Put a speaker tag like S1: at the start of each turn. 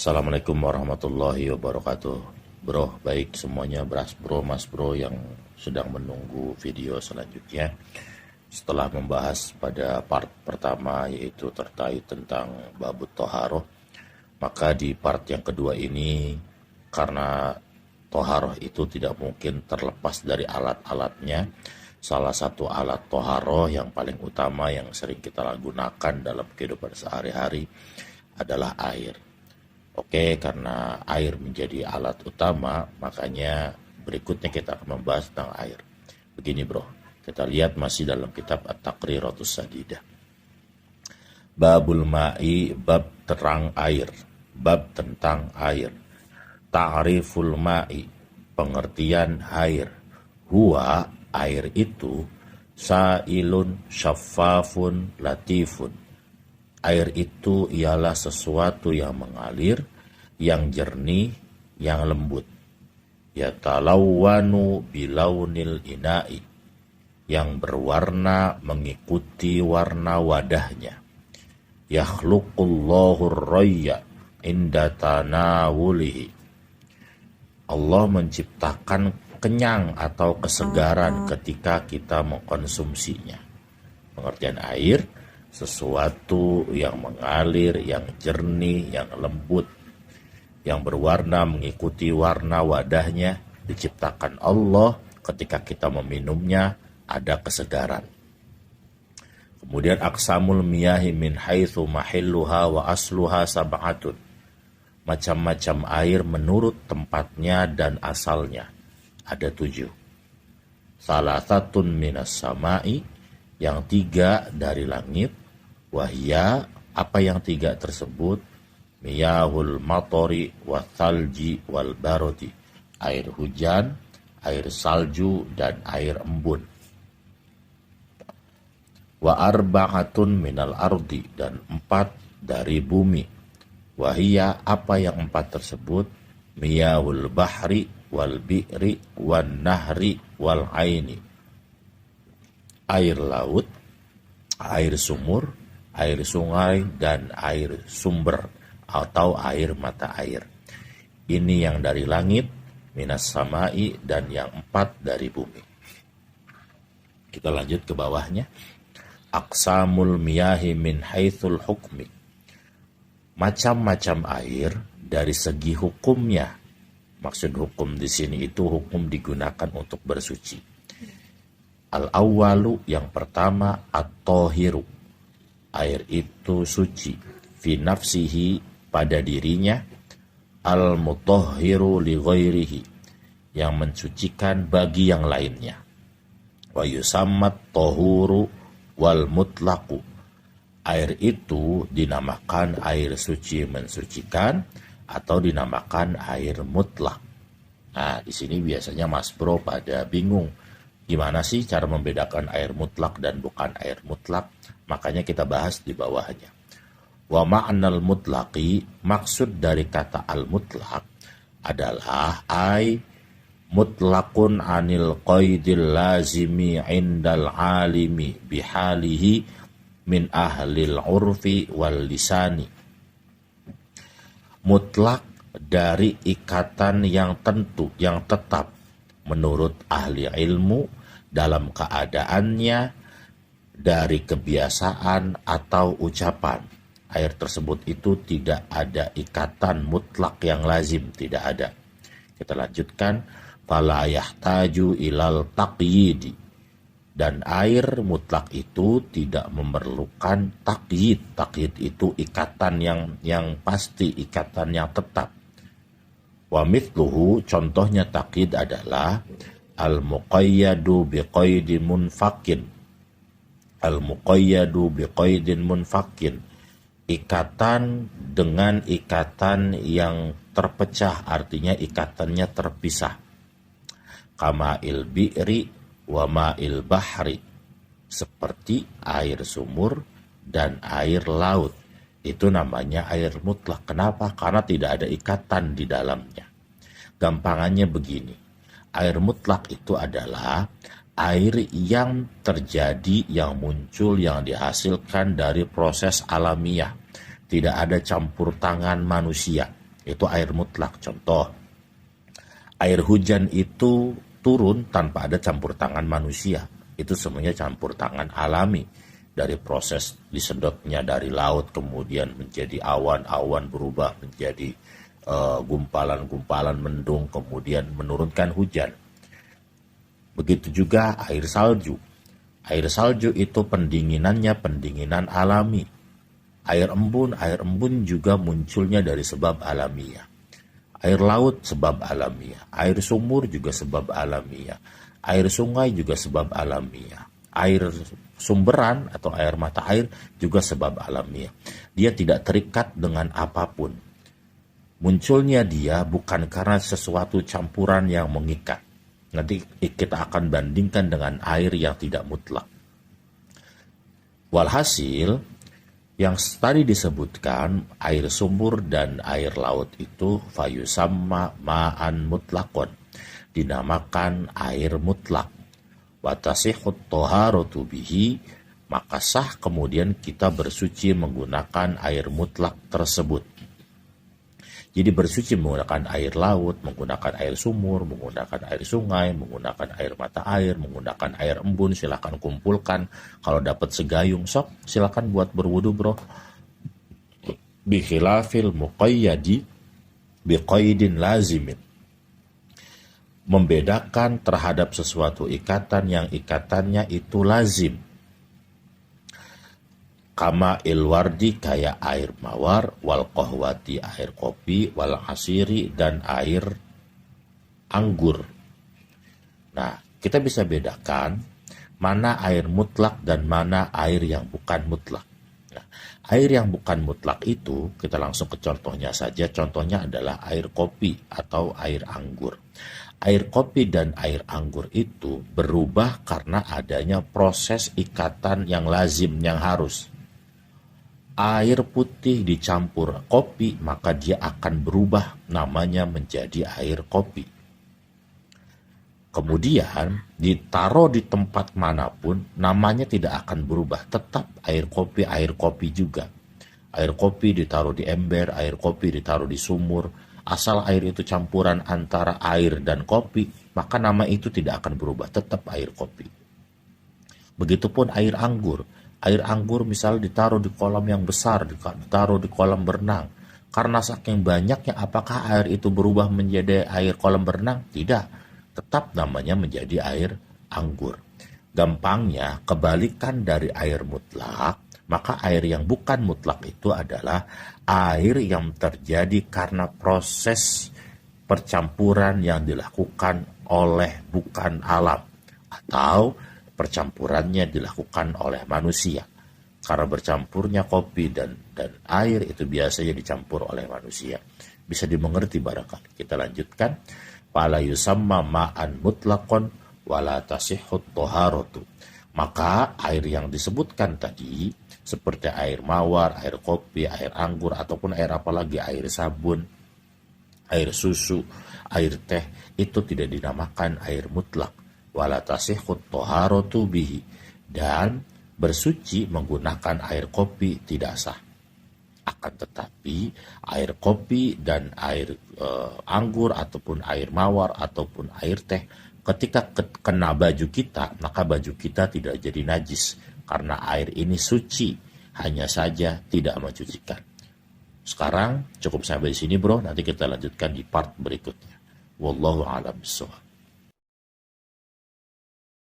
S1: Assalamualaikum warahmatullahi wabarakatuh. Bro, baik semuanya, bro, mas bro yang sedang menunggu video selanjutnya. Setelah membahas pada part pertama yaitu terkait tentang babut toharoh, maka di part yang kedua ini karena toharoh itu tidak mungkin terlepas dari alat-alatnya. Salah satu alat toharoh yang paling utama yang sering kita gunakan dalam kehidupan sehari-hari adalah air. Oke, karena air menjadi alat utama, makanya berikutnya kita akan membahas tentang air. Begini bro, kita lihat masih dalam kitab At-Taqriratus Sadidah. Babul ma'i, bab terang air, bab tentang air. Ta'riful ma'i, pengertian air. Huwa, air itu, sa'ilun syaffafun latifun. Air itu ialah sesuatu yang mengalir, yang jernih, yang lembut. Yatalawwanu bilaunil ina'i, yang berwarna mengikuti warna wadahnya. Yakhluqullahu rayya inda tanawulihi. Allah menciptakan kenyang atau kesegaran ketika kita mengkonsumsinya. Pengertian air, sesuatu yang mengalir, yang jernih, yang lembut, yang berwarna mengikuti warna wadahnya, diciptakan Allah. Ketika kita meminumnya ada kesegaran. Kemudian aqsamul miyahi min haitsu mahilluha wa asluha sab'atun. Macam-macam air menurut tempatnya dan asalnya ada 7. Salasatun minas sama'i, yang 3 dari langit. Wahya, apa yang 3 tersebut? Miyahul matori wa thalji wal barodi, air hujan, air salju, dan air embun. Wa arba'atun minal ardi, dan 4 dari bumi. Wahya, apa yang 4 tersebut? Miyahul bahri wal bi'ri wan nahri wal aini, air laut, air sumur, air sungai, dan air sumber atau air mata air. Ini yang dari langit, minas samai, dan yang 4 dari bumi. Kita lanjut ke bawahnya. Aqsamul miyahi min haitsul hukmi. Macam-macam air dari segi hukumnya. Maksud hukum di sini itu hukum digunakan untuk bersuci. Al-awwalu, yang pertama, at-tahiru. Air itu suci. Fi nafsihi, pada dirinya. Al-mutahhiru li ghairihi, yang mensucikan bagi yang lainnya. Wa yusammat tahuru wal mutlaqu. Air itu dinamakan air suci mensucikan atau dinamakan air mutlak. Nah, di sini biasanya Mas Bro pada bingung. Gimana sih cara membedakan air mutlak dan bukan air mutlak? Makanya kita bahas di bawahnya. Wa ma'nal mutlaqi, maksud dari kata al-mutlaq adalah mutlaqun anil qaidil lazimi indal alimi bihalihi min ahlil urfi wal lisani. Mutlak dari ikatan yang tentu, yang tetap menurut ahli ilmu dalam keadaannya, dari kebiasaan atau ucapan. Air tersebut itu tidak ada ikatan mutlak yang lazim, tidak ada. Kita lanjutkan. Fala yahtaju ilal taqyidi. Dan air mutlak itu tidak memerlukan taqyid. Taqyid itu ikatan yang pasti, ikatan yang tetap. Wa mithluhu, contohnya taqyid adalah al-muqayyadu biqaidin munfakin. Al-muqayyadu biqaidin munfakin. Ikatan dengan ikatan yang terpecah, artinya ikatannya terpisah. Kama'il bi'ri wa ma'il bahri, seperti air sumur dan air laut. Itu namanya air mutlak. Kenapa? Karena tidak ada ikatan di dalamnya. Gampangannya begini. Air mutlak itu adalah air yang terjadi, yang muncul, yang dihasilkan dari proses alamiah. Tidak ada campur tangan manusia. itu air mutlak. Contoh, air hujan itu turun tanpa ada campur tangan manusia. Itu semuanya campur tangan alami. Dari proses disedotnya dari laut, kemudian menjadi awan-awan berubah menjadi gumpalan-gumpalan mendung, kemudian menurunkan hujan. Begitu juga air salju. Air salju itu pendinginannya pendinginan alami. Air embun juga munculnya dari sebab alamiah. Air laut sebab alamiah. Air sumur juga sebab alamiah. Air sungai juga sebab alamiah. Air sumberan atau air mata air juga sebab alamiah. Dia tidak terikat dengan apapun. Munculnya dia bukan karena sesuatu campuran yang mengikat. Nanti kita akan bandingkan dengan air yang tidak mutlak. Walhasil, yang tadi disebutkan, air sumur dan air laut itu fayusamma ma'an mutlakon, dinamakan air mutlak. Watasihut toharotu bihi, maka sah kemudian kita bersuci menggunakan air mutlak tersebut. Jadi bersuci menggunakan air laut, menggunakan air sumur, menggunakan air sungai, menggunakan air mata air, menggunakan air embun, silakan kumpulkan. Kalau dapat segayung sok, silakan buat berwudu bro. Bikhilafil muqayyadi biqaidin lazimin. Membedakan terhadap sesuatu ikatan yang ikatannya itu lazim. Kama ilwardi kayak air mawar, wal kohwati air kopi, wal asiri dan air anggur. Nah, kita bisa bedakan mana air mutlak dan mana air yang bukan mutlak. Nah, air yang bukan mutlak itu, kita langsung ke contohnya saja. Contohnya adalah air kopi atau air anggur. Air kopi dan air anggur itu berubah karena adanya proses ikatan yang lazim, yang harus. Air putih dicampur kopi, maka dia akan berubah namanya menjadi air kopi. Kemudian ditaruh di tempat manapun, namanya tidak akan berubah, tetap air kopi juga. Air kopi ditaruh di ember, air kopi ditaruh di sumur, asal air itu campuran antara air dan kopi, maka nama itu tidak akan berubah, tetap air kopi. Begitupun air anggur. Air anggur misalnya ditaruh di kolam yang besar, ditaruh di kolam berenang. Karena saking banyaknya, apakah air itu berubah menjadi air kolam berenang? Tidak, tetap namanya menjadi air anggur. Gampangnya, kebalikan dari air mutlak, maka air yang bukan mutlak itu adalah air yang terjadi karena proses percampuran yang dilakukan oleh bukan alam, atau percampurannya dilakukan oleh manusia. Karena bercampurnya kopi dan air itu biasanya dicampur oleh manusia. Bisa dimengerti barangkali. Kita lanjutkan. Fala yusamma ma'an mutlaqon wala tasihhut toharotu. Maka air yang disebutkan tadi, seperti air mawar, air kopi, air anggur, ataupun air apalagi, air sabun, air susu, air teh, itu tidak dinamakan air mutlak. Wala tasihhut toharotu bihi, dan bersuci menggunakan air kopi tidak sah. Akan tetapi air kopi dan air anggur ataupun air mawar ataupun air teh, ketika kena baju kita, maka baju kita tidak jadi najis karena air ini suci, hanya saja tidak mencucikan. Sekarang cukup sampai di sini bro, nanti kita lanjutkan di part berikutnya. Wallahu a'lam bishawab.